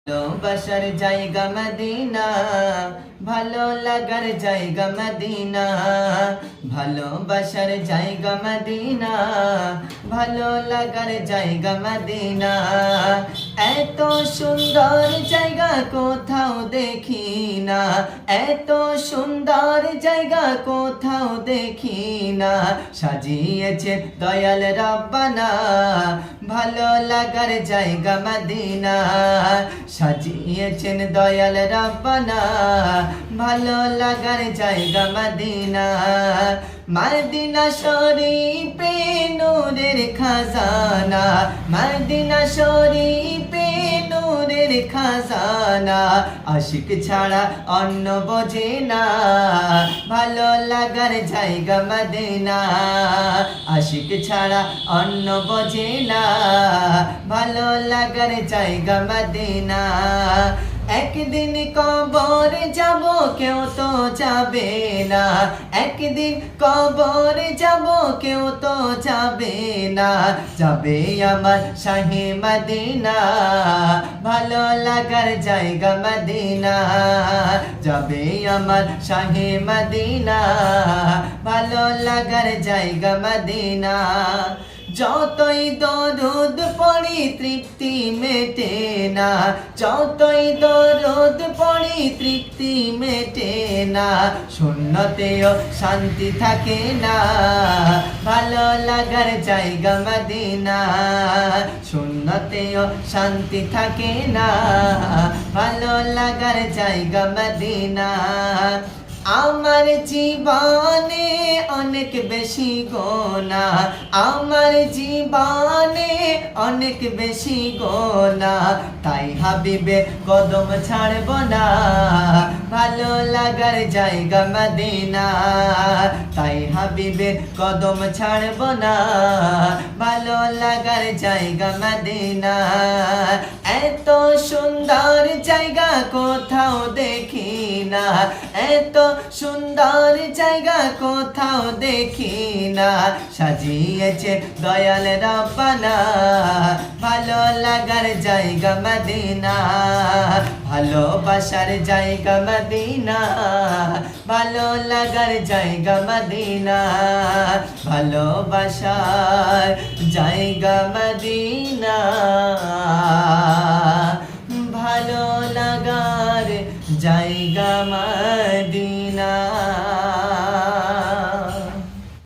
ভালোবাসার জায়গা মদিনা, ভালো লাগার জায়গা মদিনা। ভালোবাসার জায়গা মদিনা, ভালো লাগার জায়গা মদিনা। এত সুন্দর জায়গা কোথাও দেখি না, এত সুন্দর জায়গা কোথাও দেখি না। সাজিয়েছে দয়াল রব্বানা, ভালো লাগার জায়গা মদিনা। সাজিয়েছেন দয়াল রব্বানা, ভালো লাগার জায়গা মদিনা। মদিনা শরীফে নূরের খাজানা, মদিনা শরীফে নূরের খাজানা। আশিক ছাড়া অন্য বোঝে না, ভালো লাগার জায়গা মদিনা। আশিক ছাড়া অন্য বোঝে না, ভালো লাগার জায়গা মদিনা। একদিন কবর যাব কেউ তো যাবে না, একদিন কবর যাব কেউ তো যাবে না। যাবে আমার শাহে মদিনা, ভালো লাগার জায়গা মদিনা। যাবে আমার শাহে মদিনা, ভালো লাগার জায়গা মদিনা। যতই দরুদ পড়ি তৃপ্তি মেটে না, যতই দরুদ পড়ি তৃপ্তি মেটে না। শূন্যতেও শান্তি থাকে না, ভালো লাগার জায়গা মদিনা। শূন্যতেও শান্তি থাকে না, ভালো লাগার জায়গা মদিনা। আমার জীবনে অনেক বেশি গোনা, আমার জীবনে অনেক বেশি গোনা। তাই হাবিবে কদম ছাড়ব না, ভালো লাগার জায়গা মদিনা। তাই হাবিবে কদম ছাড়ব না, ভালো লাগার জায়গা মদিনা। এত সুন্দর জায়গা কোথাও দেখি না, এত সুন্দর জায়গা কোথাও দেখি না। সাজিয়েছে দয়াল রব্বানা, ভালো লাগার জায়গা মদিনা। ভালোবাসার জায়গা মদিনা, ভালো লাগার জায়গা মদিনা। ভালোবাসার জায়গা মদিনা, ভালো লাগার জায়গা মদিনা।